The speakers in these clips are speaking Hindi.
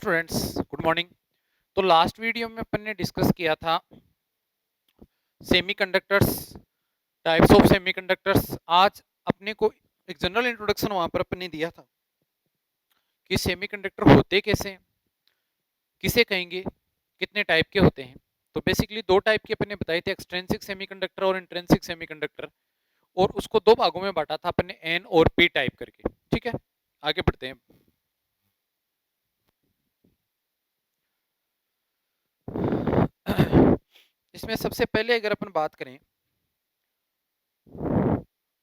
Students, good morning. तो लास्ट वीडियो में अपन ने डिस्कस किया था सेमीकंडक्टर्स, टाइप्स ऑफ सेमीकंडक्टर्स। आज अपने को एक जनरल इंट्रोडक्शन वहां पर अपन ने दिया था कि सेमीकंडक्टर होते कैसे हैं, किसे कहेंगे, कितने टाइप के होते हैं। तो बेसिकली दो टाइप के अपन ने बताए थे, एक्सट्रिंसिक सेमीकंडक्टर और इंट्रिंसिक सेमीकंडक्टर, और उसको दो भागों में बांटा था अपन ने, एन और पी टाइप करके। ठीक है, आगे बढ़ते हैं। इसमें सबसे पहले अगर अपन बात करें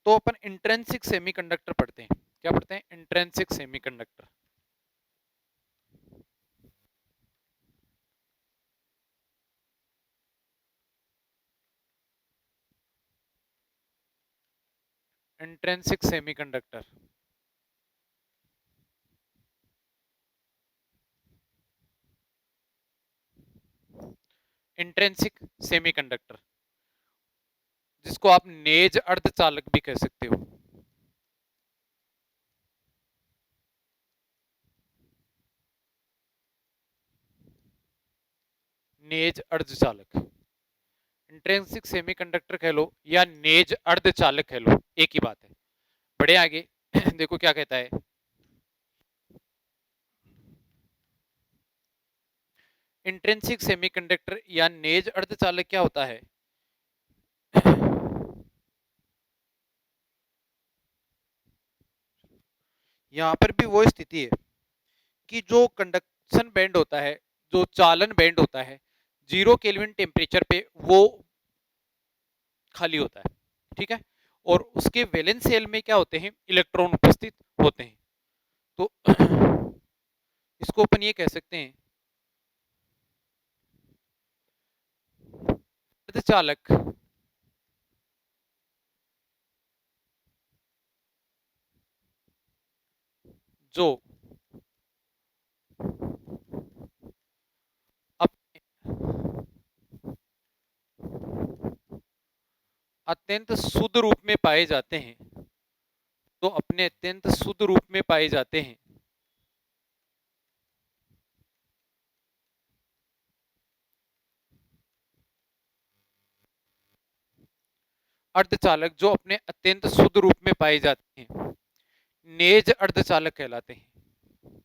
तो अपन इंट्रिंसिक सेमीकंडक्टर पढ़ते हैं। क्या पढ़ते हैं? Intrinsic semiconductor. Intrinsic semiconductor, intrinsic semiconductor, जिसको आप नेज अर्धचालक भी कह सकते हो। नेज अर्धचालक, इंट्रिंसिक सेमीकंडक्टर कह लो या नेज अर्धचालक कह लो, एक ही बात है। बढ़े आगे। देखो क्या कहता है। इंट्रिंसिक सेमीकंडक्टर या नेज अर्धचालक क्या होता है? यहां पर भी वो स्थिति है कि जो कंडक्शन बैंड होता है, जो चालन बैंड होता है, 0 केल्विन टेम्परेचर पे वो खाली होता है। ठीक है, और उसके वैलेंस शेल में क्या होते हैं? इलेक्ट्रॉन उपस्थित होते हैं। तो इसको अपन ये कह सकते हैं अर्धचालक जो अपने अत्यंत शुद्ध रूप में पाए जाते हैं, तो अपने अत्यंत शुद्ध रूप में पाए जाते हैं, अर्धचालक जो अपने अत्यंत शुद्ध रूप में पाए जाते हैं, नेज अर्धचालक कहलाते हैं,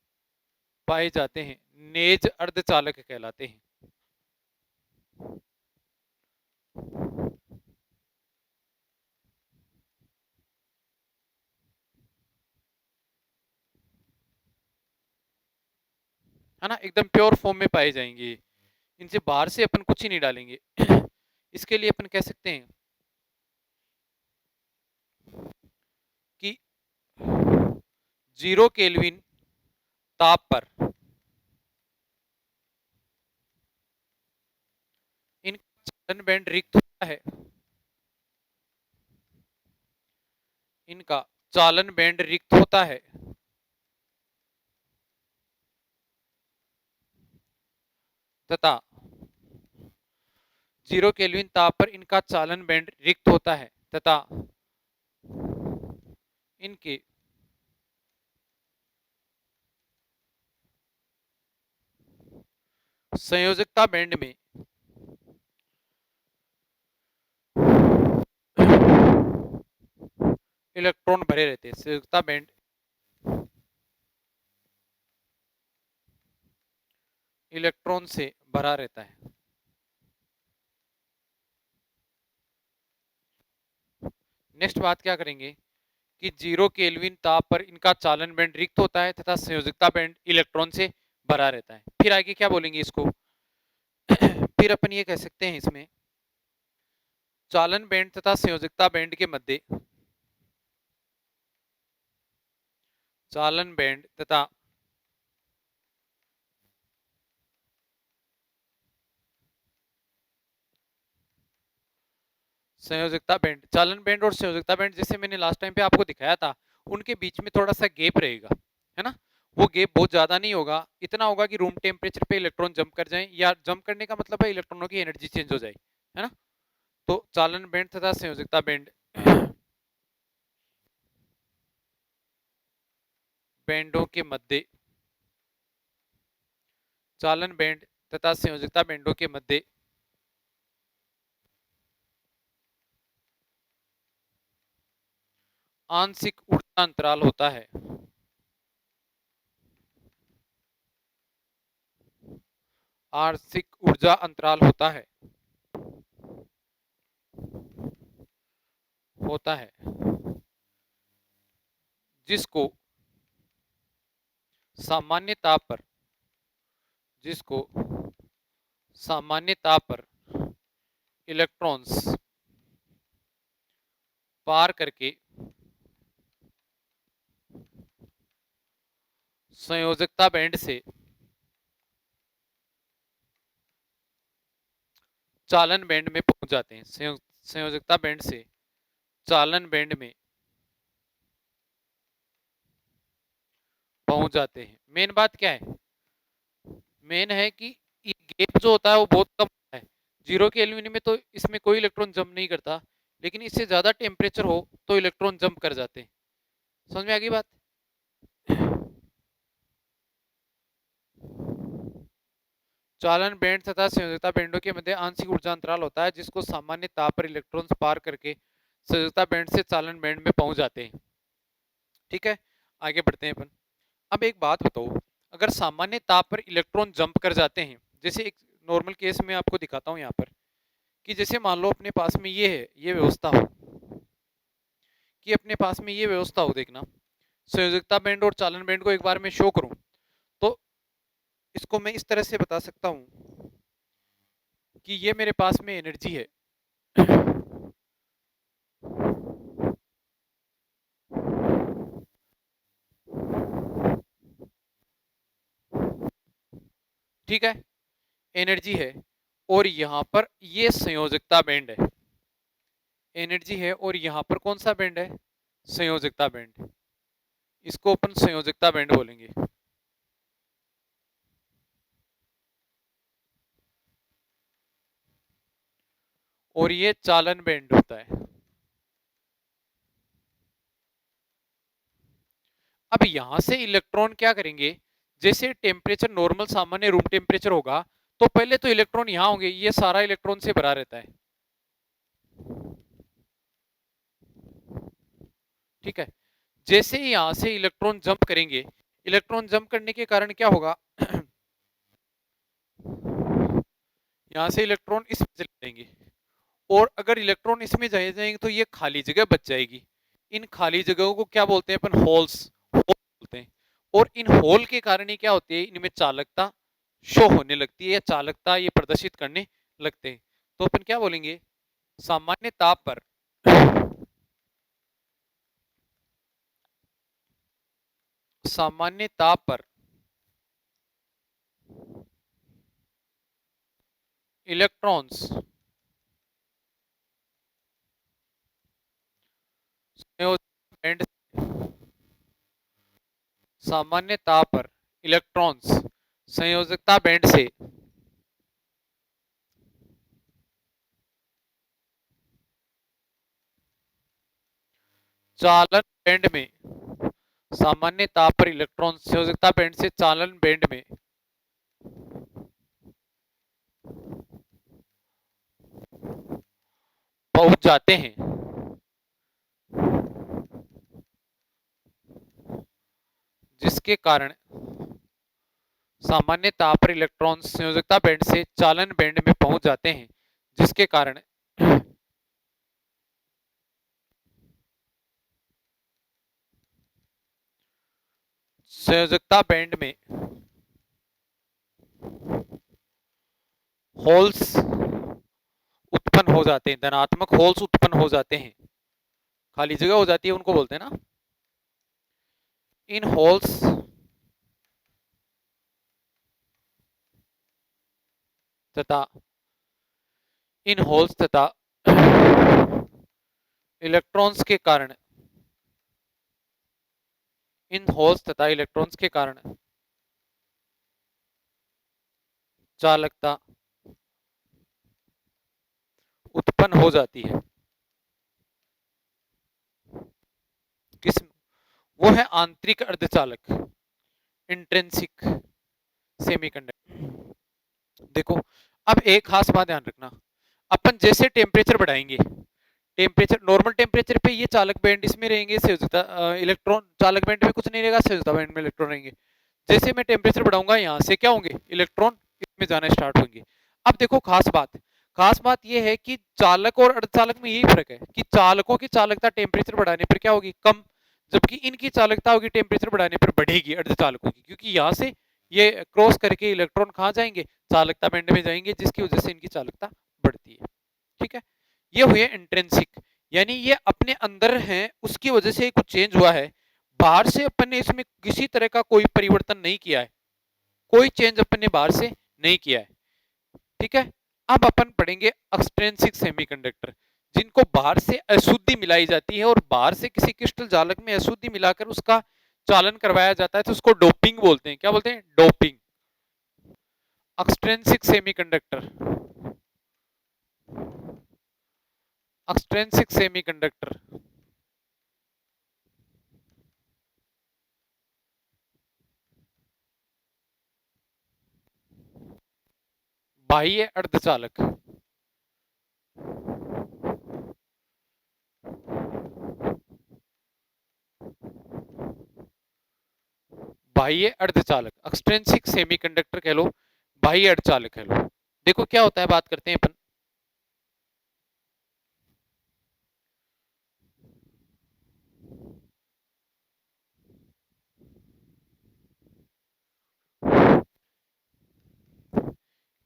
पाए जाते हैं, नेज अर्धचालक कहलाते हैं। है ना, एकदम प्योर फॉर्म में पाए जाएंगे। इनसे बाहर से अपन कुछ ही नहीं डालेंगे। इसके लिए अपन कह सकते हैं कि 0 केल्विन ताप पर इनका चालन बैंड रिक्त होता है, इनका चालन बैंड रिक्त होता है, तथा 0 केल्विन ताप पर इनका चालन बैंड रिक्त होता है, तथा इनके संयोजकता बैंड में इलेक्ट्रॉन भरे रहते हैं। संयोजकता बैंड इलेक्ट्रॉन से भरा रहता है। नेक्स्ट बात क्या करेंगे कि 0 केल्विन ताप पर इनका चालन बैंड रिक्त होता है तथा संयोजकता बैंड इलेक्ट्रॉन से भरा रहता है। फिर आगे क्या बोलेंगे इसको? फिर अपन ये कह सकते हैं इसमें चालन बैंड तथा संयोजकता बैंड के मध्य चालन बैंड तथा संयोजकता बैंड, चालन बैंड और संयोजकता बैंड जैसे मैंने लास्ट टाइम पे आपको दिखाया था, उनके बीच में थोड़ा सा गैप रहेगा, है ना। वो गैप बहुत ज्यादा नहीं होगा, इतना होगा कि रूम टेम्परेचर पे इलेक्ट्रॉन जंप कर जाए, या जंप करने का मतलब है इलेक्ट्रॉनों की एनर्जी चेंज हो जाए, है ना। तो चालन बैंड तथा संयोजकता बैंड बैंडों के मध्य चालन बैंड तथा संयोजकता बैंडों के मध्य आंशिक ऊर्जा अंतराल होता है। आंशिक ऊर्जा अंतराल होता है जिसको सामान्य ताप पर जिसको सामान्य ताप पर इलेक्ट्रॉन्स पार करके संयोजकता बैंड से चालन बैंड में पहुंच जाते हैं। संयोजकता बैंड से चालन बैंड में पहुंच जाते हैं। मेन बात क्या है? मेन है कि ये गैप जो होता है वो बहुत कम होता है। जीरो के एल्यूमिनियम में तो इसमें कोई इलेक्ट्रॉन जंप नहीं करता, लेकिन इससे ज्यादा टेम्परेचर हो तो इलेक्ट्रॉन जंप कर जाते हैं। समझ में आ गई बात? चालन बैंड तथा संयोजकता बैंडों के मध्य आंशिक ऊर्जा अंतराल होता है जिसको सामान्य ताप पर इलेक्ट्रॉन्स पार करके संयोजकता बैंड से चालन बैंड में पहुंच जाते हैं। ठीक है, आगे बढ़ते हैं अपन। अब एक बात बताओ, अगर सामान्य ताप पर इलेक्ट्रॉन जंप कर जाते हैं, जैसे एक नॉर्मल केस में आपको दिखाता हूं यहाँ पर, कि जैसे मान लो अपने पास में ये है, ये व्यवस्था हो, कि अपने पास में ये व्यवस्था हो, देखना संयोजकता बैंड और चालन बैंड को एक बार में शो करूं तो इसको मैं इस तरह से बता सकता हूं कि ये मेरे पास में एनर्जी है। ठीक है, एनर्जी है और यहां पर ये संयोजकता बैंड है। एनर्जी है और यहां पर कौन सा बैंड है? संयोजकता बैंड। इसको अपन संयोजकता बैंड बोलेंगे। और ये चालन बैंड होता है। अब यहां से इलेक्ट्रॉन क्या करेंगे? जैसे टेम्परेचर नॉर्मल सामान्य रूम टेम्परेचर होगा तो पहले तो इलेक्ट्रॉन यहां होंगे, ये सारा इलेक्ट्रॉन से भरा रहता है। ठीक है, जैसे ही यहां से इलेक्ट्रॉन जंप करेंगे, इलेक्ट्रॉन जंप करने के कारण क्या होगा? यहां से इलेक्ट्रॉन इसमें चले जाएंगे और अगर इलेक्ट्रॉन इसमें चले जाएंगे तो ये खाली जगह बच जाएगी। इन खाली जगहों को क्या बोलते हैं? अपन होल्स बोलते हैं। और इन होल के कारण ही क्या होती है? इनमें चालकता शो होने लगती है या चालकता ये प्रदर्शित करने लगते हैं। तो अपन क्या बोलेंगे? सामान्य ताप पर सामान्य ताप पर इलेक्ट्रॉन्स बैंड सामान्य ताप पर इलेक्ट्रॉन्स संयोजकता बैंड से चालन बैंड में सामान्य ताप पर इलेक्ट्रॉन संयोजकता बैंड से चालन बैंड में पहुंच जाते हैं, जिसके कारण सामान्य ताप पर इलेक्ट्रॉन संयोजकता बैंड से चालन बैंड में पहुंच जाते हैं, जिसके कारण संयोजकता बैंड में होल्स उत्पन्न हो जाते हैं, धनात्मक होल्स उत्पन्न हो जाते हैं, खाली जगह हो जाती है, उनको बोलते हैं ना। इन होल्स तथा इन होल्स तथा इलेक्ट्रॉन्स के कारण इन होल्स तथा इलेक्ट्रॉन्स के कारण चालकता उत्पन्न हो जाती है। किस? वो है आंतरिक अर्धचालक, इंट्रिंसिक सेमीकंडक्टर। देखो, अब एक खास बात ध्यान रखना, अपन जैसे टेम्परेचर बढ़ाएंगे, टेम्परेचर नॉर्मल टेम्परेचर पे ये चालक बैंड इसमें रहेंगे, संयोजकता इलेक्ट्रॉन चालक बैंड में कुछ नहीं रहेगा, संयोजकता बैंड में इलेक्ट्रॉन रहेंगे। जैसे मैं टेम्परेचर बढ़ाऊंगा यहाँ से क्या होंगे, इलेक्ट्रॉन इसमें जाना स्टार्ट होंगे। अब देखो खास बात यह है कि चालक और अर्धचालक में यही फर्क है कि चालकों की चालकता टेम्परेचर बढ़ाने पर क्या होगी, कम, जबकि इनकी चालकता होगी टेम्परेचर बढ़ाने पर बढ़ेगी अर्धचालकों की, क्योंकि यहाँ से ये क्रॉस करके इलेक्ट्रॉन कहाँ जाएंगे, चालकता बैंड में जाएंगे, जिसकी वजह से इनकी चालकता बढ़ती है। ठीक है, ये हुए इंट्रिंसिक, यानी ये अपने अंदर है उसकी वजह से कुछ चेंज हुआ है, बाहर से अपन ने इसमें किसी तरह का कोई परिवर्तन नहीं किया है, कोई चेंज अपन ने बाहर से नहीं किया है। ठीक है, अब अपन पढ़ेंगे एक्सट्रिंसिक सेमीकंडक्टर, जिनको बाहर से अशुद्धि मिलाई जाती है और बाहर से किसी क्रिस्टल जालक में अशुद्धि मिलाकर उसका चालन करवाया जाता है, तो उसको डोपिंग बोलते हैं। क्या बोलते हैं, doping. Extrinsic semiconductor, extrinsic semiconductor बाह्य अर्धचालक, बाह्य अर्धचालक, एक्सट्रिंसिक सेमीकंडक्टर कह लो, बाह्य अर्धचालक कह लो। देखो क्या होता है, बात करते हैं अपन।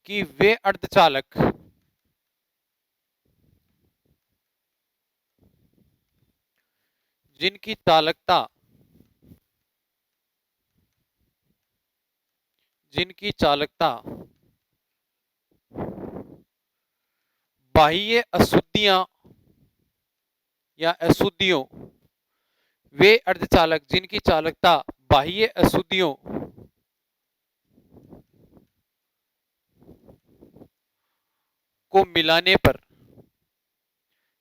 कि वे अर्धचालक जिनकी चालकता, जिनकी चालकता बाह्य अशुद्धियां या अशुद्धियों, वे अर्धचालक जिनकी चालकता बाह्य अशुद्धियों को मिलाने पर,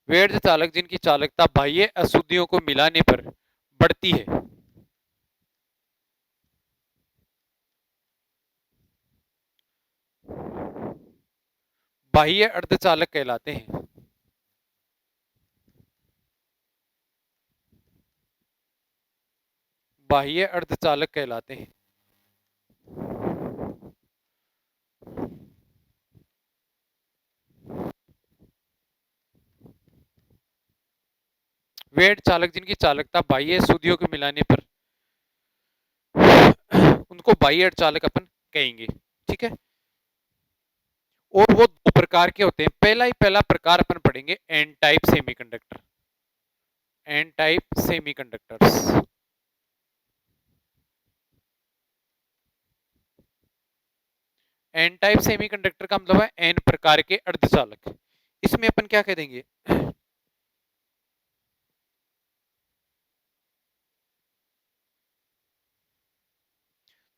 वे अर्धचालक जिनकी चालकता बाह्य अशुद्धियों को मिलाने पर बढ़ती है, बाह्य अर्धचालक कहलाते हैं। बाह्य अर्धचालक कहलाते हैं। वे अर्धचालक जिनकी चालकता बाह्य अशुद्धियों को मिलाने पर, उनको बाह्य अर्धचालक अपन कहेंगे। ठीक है, और वो दो प्रकार के होते हैं। पहला प्रकार अपन पढ़ेंगे N type semiconductor, N type semiconductors. N type semiconductor का मतलब है एन प्रकार के अर्धचालक। इसमें अपन क्या कह देंगे,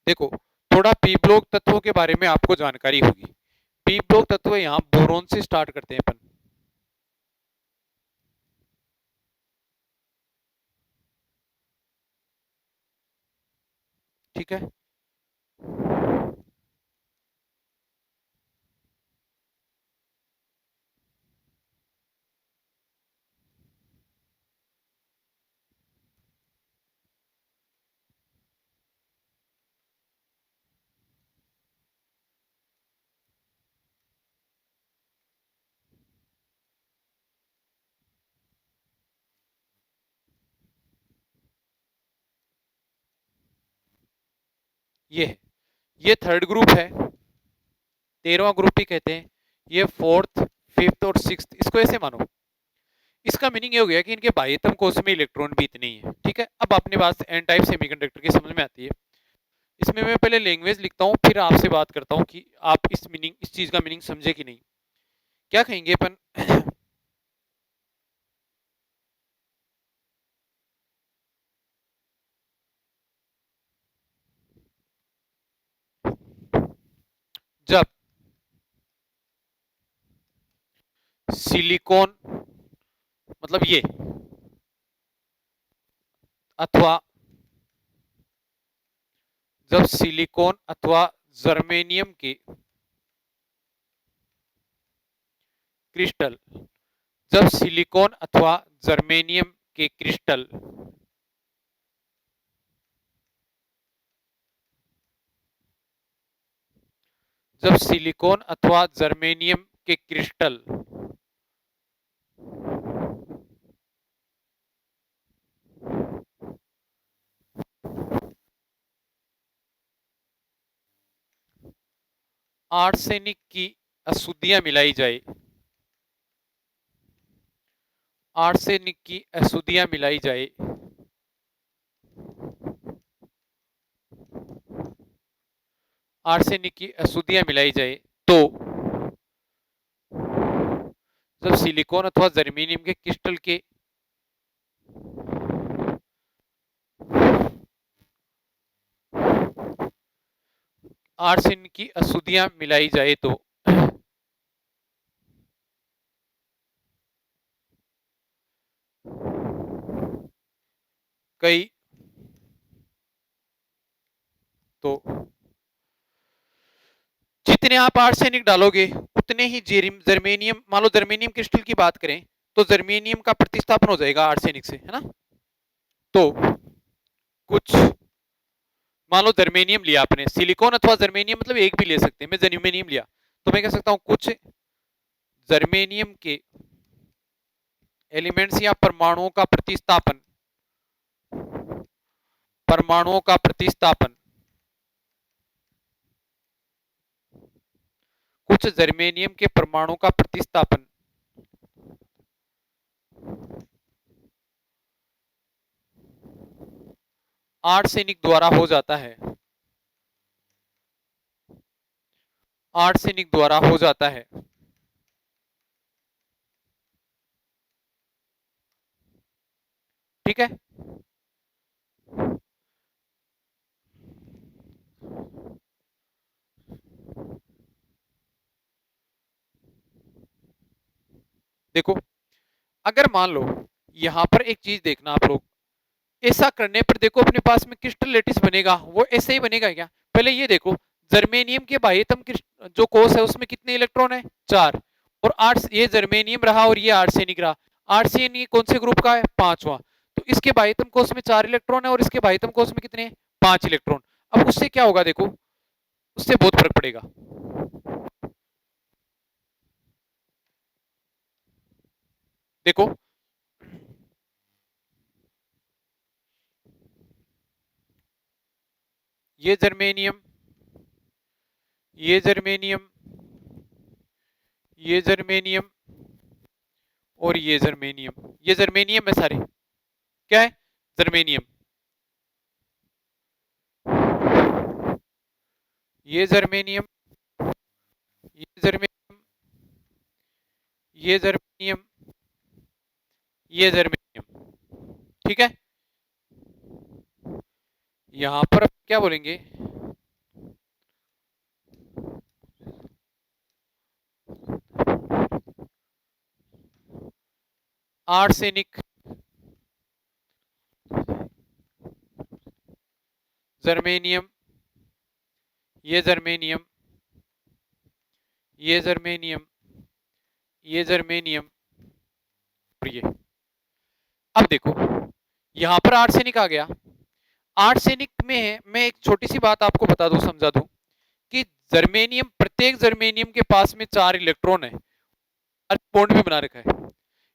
देखो थोड़ा पी ब्लॉक तत्वों के बारे में आपको जानकारी होगी। पी ब्लॉक तत्व यहाँ बोरोन से स्टार्ट करते हैं अपन। ठीक है, ये है, ये थर्ड ग्रुप है, 13वां ग्रुप भी कहते हैं। ये फोर्थ, फिफ्थ और सिक्स्थ, इसको ऐसे मानो। इसका मीनिंग ये हो गया कि इनके बाह्यतम कोश में इलेक्ट्रॉन भी इतने ही है। ठीक है, अब अपने पास एन टाइप सेमीकंडक्टर की समझ में आती है। इसमें मैं पहले लैंग्वेज लिखता हूँ, फिर आपसे बात करता हूँ कि आप इस चीज का मीनिंग समझे कि नहीं। क्या कहेंगे अपन, जब सिलिकॉन, मतलब ये, अथवा जब सिलिकॉन अथवा जर्मेनियम के क्रिस्टल, जब सिलिकॉन अथवा जर्मेनियम के क्रिस्टल जब सिलिकॉन अथवा जर्मेनियम के क्रिस्टल आर्सेनिक की अशुद्धियां मिलाई जाए, आर्सेनिक की अशुद्धियां मिलाई जाए आर्सेनिक की अशुद्धियां मिलाई जाए तो जब सिलिकॉन अथवा जर्मेनियम के क्रिस्टल के आर्सेनिक की अशुद्धियां मिलाई जाए तो कई तो जितने आप आर्सेनिक डालोगे उतने ही जर्मेनियम, मान लो जर्मेनियम क्रिस्टल की बात करें तो जर्मेनियम का प्रतिस्थापन हो जाएगा आर्सेनिक से, है ना। तो कुछ, मान लो जर्मेनियम लिया आपने, सिलिकॉन अथवा जर्मेनियम मतलब एक भी ले सकते हैं, मैं जर्मेनियम लिया तो मैं कह सकता हूं कुछ जर्मेनियम के एलिमेंट्स या परमाणुओं का प्रतिस्थापन, परमाणुओं का प्रतिस्थापन कुछ जर्मेनियम के परमाणु का प्रतिस्थापन आर्सेनिक द्वारा हो जाता है, आर्सेनिक द्वारा हो जाता है। ठीक है, देखो अगर मान लो यहां पर एक चीज देखना आप लोग, ऐसा करने पर देखो अपने पास में क्रिस्टल लेटिस बनेगा, वो ऐसे ही बनेगा क्या, पहले ये देखो जर्मेनियम के बाह्यतम जो कोष है उसमें कितने इलेक्ट्रॉन है, चार, और आठ, ये जर्मेनियम रहा और ये आर्सेनिक रहा, आर्सेनिक कौन से ग्रुप का है, पांचवा, तो इसके बाह्यतम कोष में चार इलेक्ट्रॉन है और इसके बाह्यतम कोष में कितने हैं, पांच इलेक्ट्रॉन। अब उससे क्या होगा देखो, उससे बहुत फर्क पड़ेगा। देखो ये जर्मेनियम, ये जर्मेनियम, ये जर्मेनियम और ये जर्मेनियम, ये जर्मेनियम है सारे, क्या है, जर्मेनियम, ये जर्मेनियम, ये जर्मेनियम, ये जर्मेनियम, ये जर्मेनियम। ठीक है, यहां पर क्या बोलेंगे, आर्सेनिक, जर्मेनियम, ये जर्मेनियम, ये जर्मेनियम, ये जर्मेनियम और ये। अब देखो यहां पर आर्सेनिक आ गया, आर्सेनिक में मैं एक छोटी सी बात आपको बता दूं, समझा दूं कि जर्मेनियम, प्रत्येक जर्मेनियम के पास में चार इलेक्ट्रॉन है, बॉन्ड भी बना रखा है,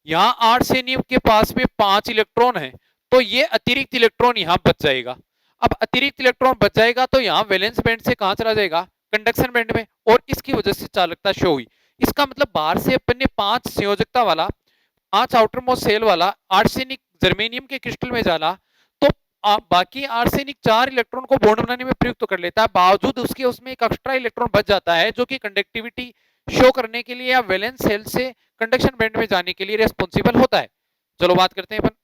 यहाँ आर्सेनियम के पास में पांच इलेक्ट्रॉन है, तो ये अतिरिक्त इलेक्ट्रॉन यहाँ बच जाएगा। अब अतिरिक्त इलेक्ट्रॉन बच जाएगा तो यहाँ वैलेंस बैंड से कहां चला जाएगा, कंडक्शन बैंड में, और इसकी वजह से चालकता शो हुई। इसका मतलब बाहर से अपन ने पांच संयोजकता वाला, पांच आउटर मोस्ट सेल वाला आर्सेनिक जर्मेनियम के क्रिस्टल में डाला, तो बाकी आर्सेनिक चार इलेक्ट्रॉन को बॉन्ड बनाने में प्रयुक्त तो कर लेता है, बावजूद उसके उसमें एक एक्स्ट्रा इलेक्ट्रॉन बच जाता है जो कि कंडक्टिविटी शो करने के लिए या वैलेंस सेल से कंडक्शन बैंड में जाने के लिए रेस्पॉन्सिबल होता है। चलो बात करते हैं अपन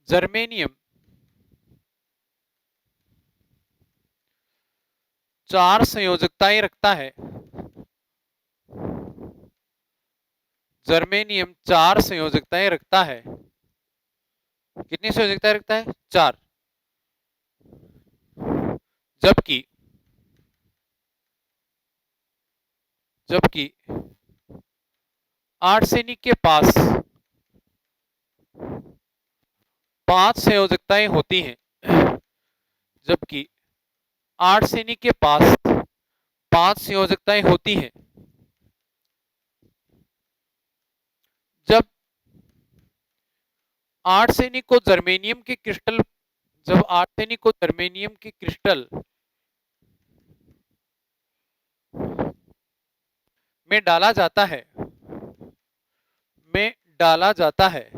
जर्मेनियम, 4 संयोजकताएं रखता है, जर्मेनियम 4 संयोजकताएं रखता है। कितनी संयोजकताएं रखता है? 4। जबकि जबकि आर्सेनिक के पास 5 संयोजकताएं होती हैं। जबकि आर्सेनिक के पास 5 संयोजकताएं होती हैं। जब आर्सेनिक को जर्मेनियम के क्रिस्टल जब आर्सेनिक को जर्मेनियम के क्रिस्टल में डाला जाता है में डाला जाता है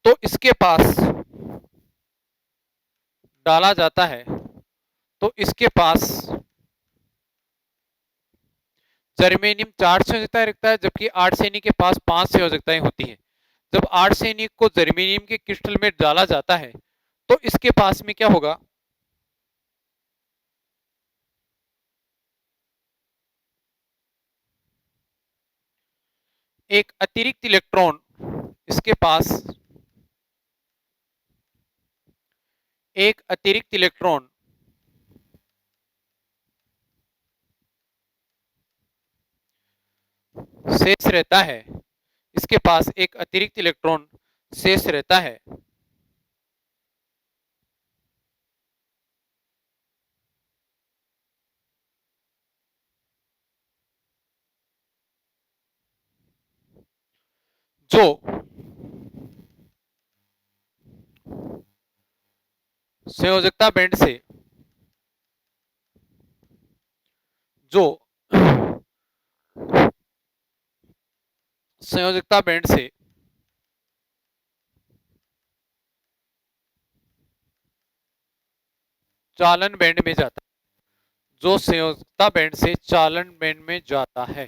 तो इसके पास डाला जाता है तो इसके पास जर्मेनियम 4 संयोजकताएं रखता है, जबकि आर्सेनिक के पास 5 संयोजकताएं होती हैं। जब आर्सेनिक को जर्मेनियम के क्रिस्टल में डाला जाता है तो इसके पास में क्या होगा? एक अतिरिक्त इलेक्ट्रॉन इसके पास एक अतिरिक्त इलेक्ट्रॉन शेष रहता है। इसके पास एक अतिरिक्त इलेक्ट्रॉन शेष रहता है। जो संयोजकता बैंड से जो संयोजकता बैंड से चालन बैंड में जाता है। जो संयोजकता बैंड से चालन बैंड में जाता है।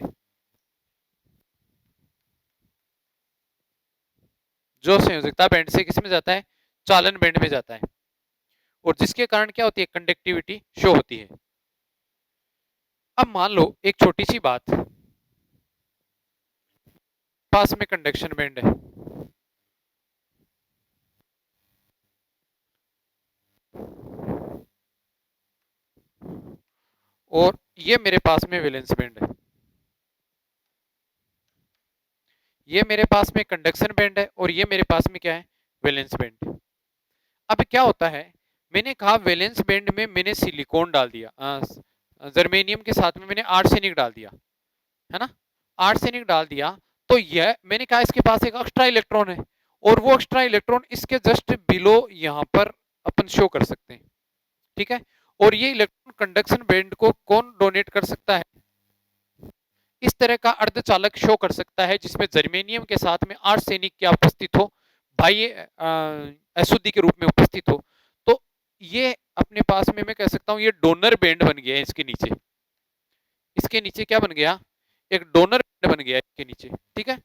जो संयोजकता बैंड से किस में जाता है? चालन बैंड में जाता है। और जिसके कारण क्या होती है? कंडक्टिविटी शो होती है। अब मान लो एक छोटी सी बात, पास में कंडक्शन बैंड है और ये मेरे पास में वैलेंस बैंड है। ये मेरे पास में कंडक्शन बैंड है और ये मेरे पास में क्या है? Valence band. अब क्या होता है, मैंने कहा वैलेंस बैंड में मैंने सिलिकॉन डाल दिया, जर्मेनियम के साथ में मैंने आर्सेनिक डाल दिया, है ना? आर्सेनिक डाल दिया तो यह मैंने कहा इसके पास एक एक्स्ट्रा इलेक्ट्रॉन है और वो एक्स्ट्रा इलेक्ट्रॉन इसके जस्ट बिलो यहाँ पर अपन शो कर सकते हैं। ठीक है, और ये इलेक्ट्रॉन कंडक्शन बैंड को कौन डोनेट कर सकता है? इस तरह का अर्धचालक शो कर सकता है जिसमें जर्मेनियम के साथ में आर्सेनिक क्या उपस्थित हो, बाह्य अशुद्धि के रूप में उपस्थित हो। तो ये अपने पास में मैं कह सकता हूं ये डोनर बैंड बन गया है। इसके नीचे क्या बन गया? एक डोनर बैंड बन गया इसके नीचे। ठीक है,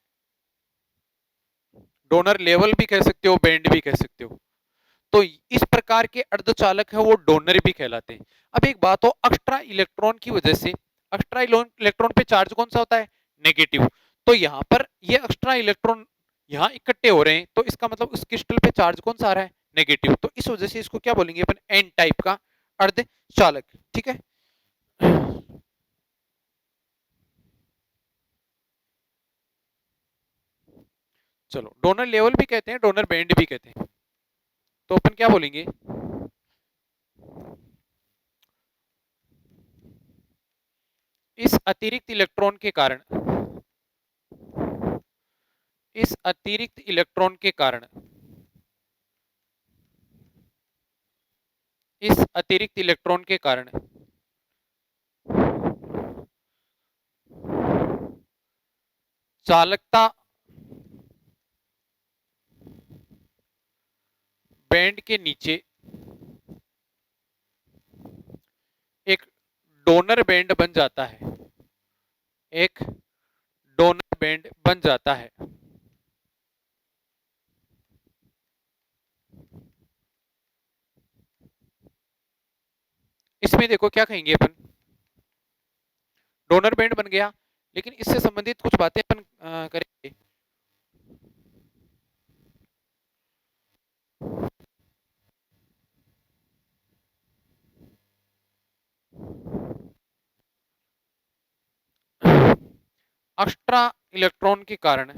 डोनर लेवल भी कह सकते हो, बैंड भी कह सकते हो। तो इस प्रकार के अर्धचालक है वो डोनर भी कहलाते हैं। अब एक बात हो, एक्स्ट्रा इलेक्ट्रॉन की वजह से एक्स्ट्रा इलेक्ट्रॉन पे चार्ज कौन सा होता है? नेगेटिव। तो यहाँ पर ये एक्स्ट्रा इलेक्ट्रॉन यहाँ इकट्ठे हो रहे हैं तो इसका मतलब उस क्रिस्टल पे चार्ज कौन सा आ रहा है? नेगेटिव। तो इस वजह से इसको क्या बोलेंगे अपन? एन टाइप का अर्धचालक। ठीक है, चलो डोनर लेवल भी कहते हैं, डोनर बैंड भी कहते हैं। तो अपन क्या बोलेंगे? इस अतिरिक्त इलेक्ट्रॉन के कारण इस अतिरिक्त इलेक्ट्रॉन के कारण इस अतिरिक्त इलेक्ट्रॉन के कारण चालकता बैंड के नीचे एक डोनर बैंड बन जाता है। एक डोनर बैंड बन जाता है। इसमें देखो क्या कहेंगे अपन, डोनर बैंड बन गया, लेकिन इससे संबंधित कुछ बातें अपन करेंगे। एक्स्ट्रा इलेक्ट्रॉन के कारण,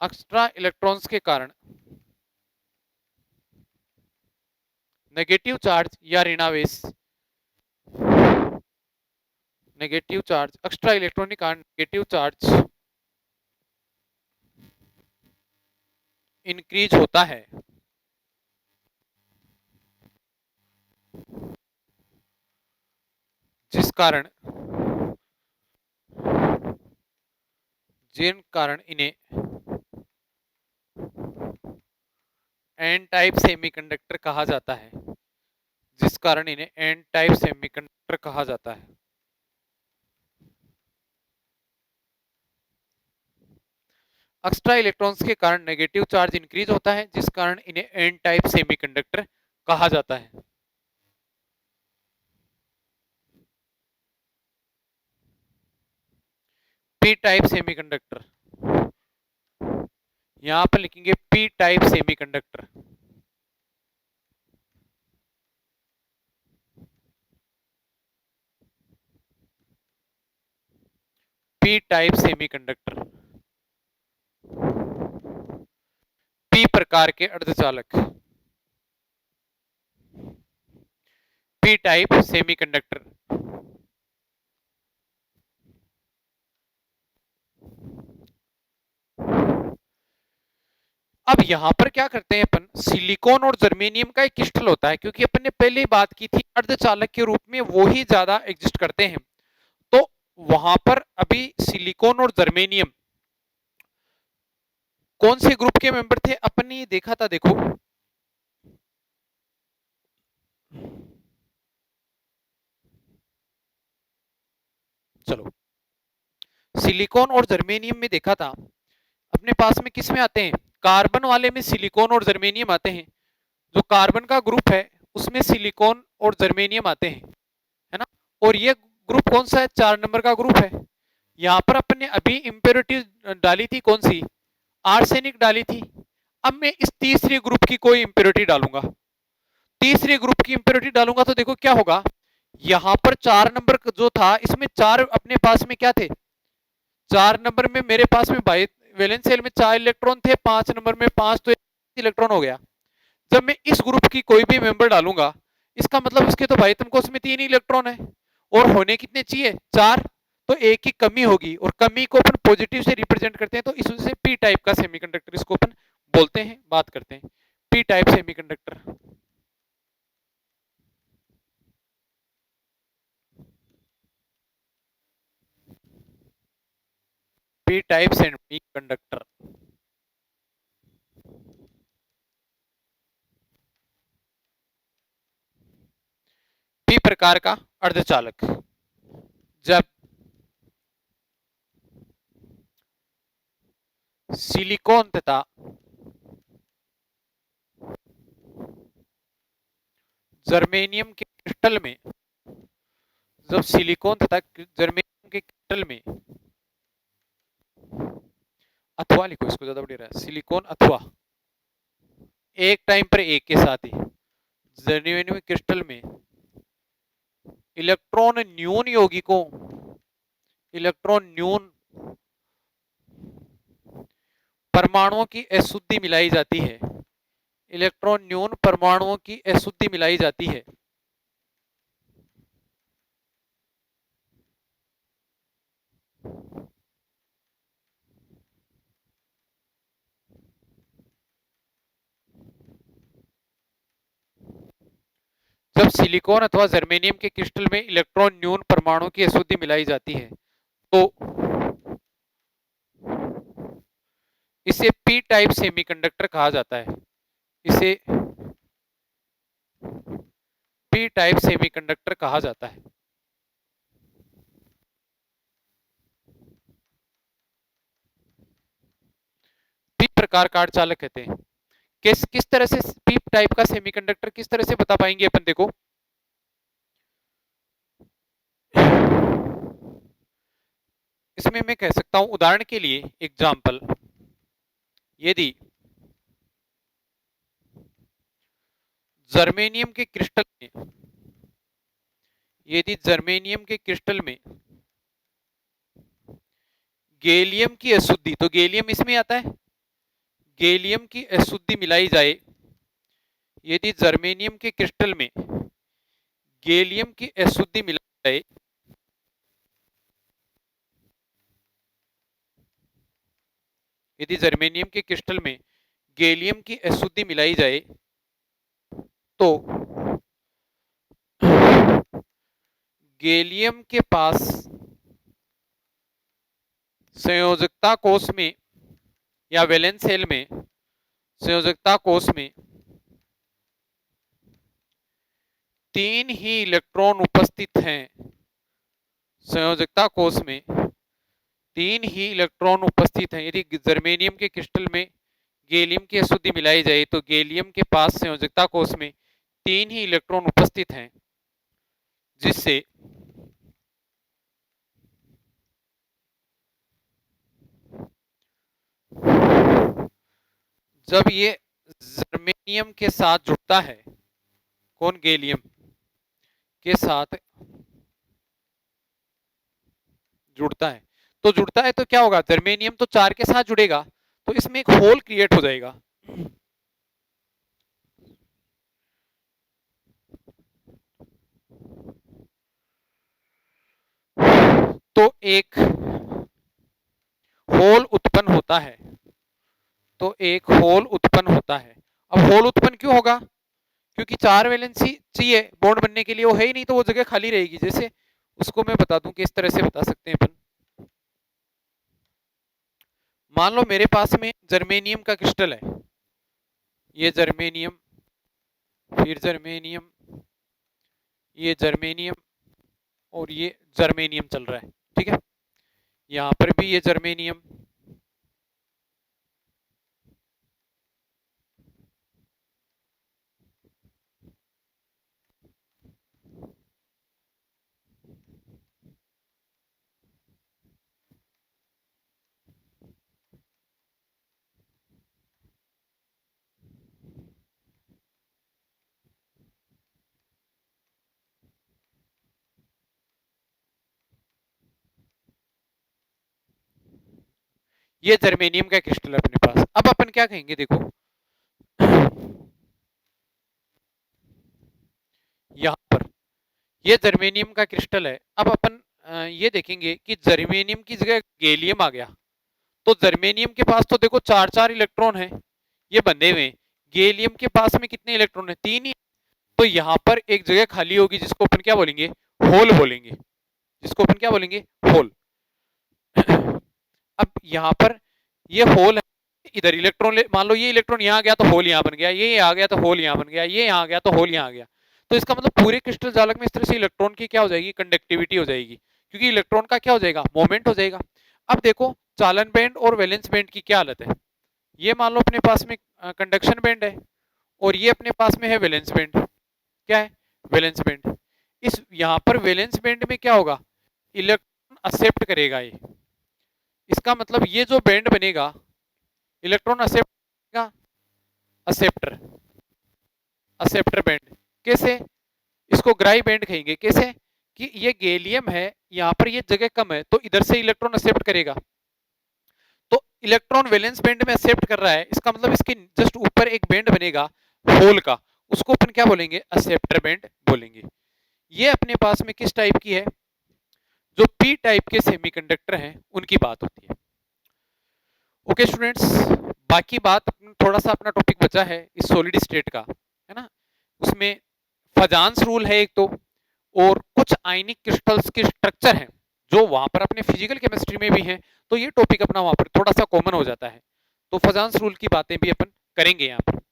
एक्स्ट्रा इलेक्ट्रॉन्स के कारण नेगेटिव चार्ज या ऋणावेश, नेगेटिव चार्ज, एक्स्ट्रा इलेक्ट्रॉन के कारण नेगेटिव चार्ज इंक्रीज होता है, जिस कारण, जिन कारण इन्हें एन टाइप सेमीकंडक्टर कहा जाता है, जिस कारण इन्हें एन टाइप सेमीकंडक्टर कहा जाता है। एक्स्ट्रा इलेक्ट्रॉन्स के कारण नेगेटिव चार्ज इंक्रीज होता है, जिस कारण इन्हें एन टाइप सेमीकंडक्टर कहा जाता है। पी टाइप सेमीकंडक्टर, यहां पर लिखेंगे P type semiconductor. P type semiconductor, P प्रकार के अर्धचालक, पी टाइप सेमीकंडक्टर। अब यहां पर क्या करते हैं अपन, सिलिकॉन और जर्मेनियम का एक क्रिस्टल होता है, क्योंकि अपन ने पहले ही बात की थी अर्धचालक के रूप में वो ही ज्यादा एग्जिस्ट करते हैं, तो वहां पर अभी सिलिकॉन और जर्मेनियम कौन से ग्रुप के मेंबर थे अपन ने ये देखा था, देखो चलो, सिलिकॉन और जर्मेनियम में देखा था अपने पास में किस में आते हैं, कार्बन वाले में सिलिकॉन और जर्मेनियम आते हैं, जो कार्बन का ग्रुप है उसमें सिलिकॉन और जर्मेनियम आते हैं, है ना। और ये ग्रुप कौन सा है, 4 नंबर का ग्रुप है। यहां पर अपन ने अभी इंप्योरिटी डाली थी, कौन सी, आर्सेनिक डाली थी। अब मैं इस तीसरे ग्रुप की कोई इंप्योरिटी डालूंगा, तीसरे ग्रुप की इंप्योरिटी डालूंगा तो देखो क्या होगा, यहां पर 4 नंबर जो था इसमें 4 अपने पास में क्या थे, 4 नंबर में मेरे पास में भाई वैलेंस शेल में 4 इलेक्ट्रॉन थे, 5 नंबर में 5, तो इलेक्ट्रॉन हो गया। जब मैं इस ग्रुप की कोई भी मेंबर डालूंगा, इसका मतलब इसके तो भाई तुमको उसमें 3 ही इलेक्ट्रॉन है, और होने कितने चाहिए, 4, तो एक की कमी होगी, और कमी को अपन पॉजिटिव से रिप्रेजेंट करते हैं, तो इस वजह से पी टाइप का सेमीकंडक्टर इसको अपन बोलते हैं, बात करते हैं P type semiconductor. P type semiconductor, P प्रकार का अर्धचालक, जब सिलिकॉन तथा जर्मेनियम के क्रिस्टल में, जब सिलिकॉन तथा जर्मेनियम के क्रिस्टल में, अथवा लिखो इसको, ज्यादा बढ़िया है, सिलिकॉन अथवा, एक टाइम पर एक के साथ ही जर्मेनियम क्रिस्टल में इलेक्ट्रॉन न्यून यौगिकों, इलेक्ट्रॉन न्यून परमाणुओं की अशुद्धि मिलाई जाती है, इलेक्ट्रॉन न्यून परमाणुओं की अशुद्धि मिलाई जाती है, जब सिलिकॉन अथवा जर्मेनियम के क्रिस्टल में इलेक्ट्रॉन न्यून परमाणुओं की अशुद्धि मिलाई जाती है, तो इसे पी टाइप सेमीकंडक्टर कहा जाता है, इसे पी टाइप सेमीकंडक्टर कहा जाता है। पी प्रकार का अर्धचालक कहते हैं। किस किस तरह से पी टाइप का सेमीकंडक्टर किस तरह से बता पाएंगे अपन, देखो इसमें मैं कह सकता हूं, उदाहरण के लिए एग्जाम्पल, यदि जर्मेनियम के क्रिस्टल में, यदि जर्मेनियम के क्रिस्टल में गैलियम की अशुद्धि, तो गैलियम इसमें आता है, गैलियम की अशुद्धि मिलाई जाए, यदि जर्मेनियम के क्रिस्टल में गैलियम की अशुद्धि मिलाई जाए, यदि जर्मेनियम के क्रिस्टल में गैलियम की अशुद्धि मिलाई जाए, तो गैलियम के पास संयोजकता कोष में या वैलेंस शेल में, संयोजकता कोष में 3 ही इलेक्ट्रॉन उपस्थित हैं, संयोजकता कोष में 3 ही इलेक्ट्रॉन उपस्थित हैं। यदि जर्मेनियम के क्रिस्टल में गैलियम की अशुद्धि मिलाई जाए तो गैलियम के पास संयोजकता कोष में 3 ही इलेक्ट्रॉन उपस्थित हैं, जिससे जब ये जर्मेनियम के साथ जुड़ता है, कौन, गैलियम के साथ जुड़ता है, तो जुड़ता है तो क्या होगा, जर्मेनियम तो 4 के साथ जुड़ेगा, तो इसमें एक होल क्रिएट हो जाएगा। तो एक होल उत्पन्न होता है, तो एक होल उत्पन्न होता है। अब होल उत्पन्न क्यों होगा, क्योंकि 4 वैलेंसी चाहिए बॉन्ड बनने के लिए, वो है ही नहीं, तो वो जगह खाली रहेगी। जैसे उसको मैं बता दूं कि इस तरह से बता सकते हैं अपन, मान लो मेरे पास में जर्मेनियम का क्रिस्टल है, ये जर्मेनियम, फिर जर्मेनियम, ये जर्मेनियम, और ये जर्मेनियम चल रहा है, ठीक है। यहां पर भी ये जर्मेनियम, ये जर्मेनियम का क्रिस्टल है अपने पास। अब अपन क्या कहेंगे, देखो यहां पर ये जर्मेनियम का क्रिस्टल है। अब अपन ये देखेंगे कि जर्मेनियम की जगह गैलियम आ गया, तो जर्मेनियम के पास तो देखो 4 इलेक्ट्रॉन है, ये बंधे हुए। गैलियम के पास में कितने इलेक्ट्रॉन है, 3 ही। तो यहाँ पर एक जगह खाली होगी, जिसको अपन क्या बोलेंगे, होल बोलेंगे, जिसको अपन क्या बोलेंगे, होल। अब यहाँ पर ये होल है, इधर इलेक्ट्रॉन, मान लो ये इलेक्ट्रॉन यहाँ गया तो होल यहाँ बन गया, ये आ गया तो होल यहाँ बन गया, ये यहाँ गया तो होल यहाँ आ गया। तो इसका मतलब पूरे क्रिस्टल जालक में इस तरह से इलेक्ट्रॉन की क्या हो जाएगी, कंडक्टिविटी हो जाएगी, क्योंकि इलेक्ट्रॉन का क्या हो जाएगा, मोमेंट हो जाएगा। अब देखो चालन बैंड और वैलेंस बैंड की क्या हालत है, ये मान लो अपने पास में कंडक्शन बैंड है, और ये अपने पास में है वैलेंस बैंड, क्या है, वैलेंस बैंड। इस यहाँ पर वैलेंस बैंड में क्या होगा, इलेक्ट्रॉन एक्सेप्ट करेगा ये, इसका मतलब ये जो बैंड बनेगा, इलेक्ट्रॉन एक्सेप्ट करेगा, एक्सेप्टर, एक्सेप्टर बैंड। कैसे, इसको ग्राई बैंड कहेंगे। कैसे, कि ये गैलियम है, यहाँ पर ये जगह कम है, तो इधर से इलेक्ट्रॉन एक्सेप्ट करेगा, तो इलेक्ट्रॉन वैलेंस बैंड में एक्सेप्ट कर रहा है, इसका मतलब इसके जस्ट ऊपर एक बैंड बनेगा होल का, उसको अपन क्या बोलेंगे, एक्सेप्टर बैंड बोलेंगे। ये अपने पास में किस टाइप की है, जो पी टाइप के सेमीकंडक्टर हैं उनकी बात होती है। ओके स्टूडेंट्स, बाकी बात थोड़ा सा अपना टॉपिक बचा है इस सॉलिड स्टेट का, है ना, उसमें फजान्स रूल है एक तो, और कुछ आयनिक क्रिस्टल्स के स्ट्रक्चर हैं जो वहां पर अपने फिजिकल केमिस्ट्री में भी हैं, तो ये टॉपिक अपना वहां पर थोड़ा सा कॉमन हो जाता है, तो फजान्स रूल की बातें भी अपन करेंगे यहाँ पर।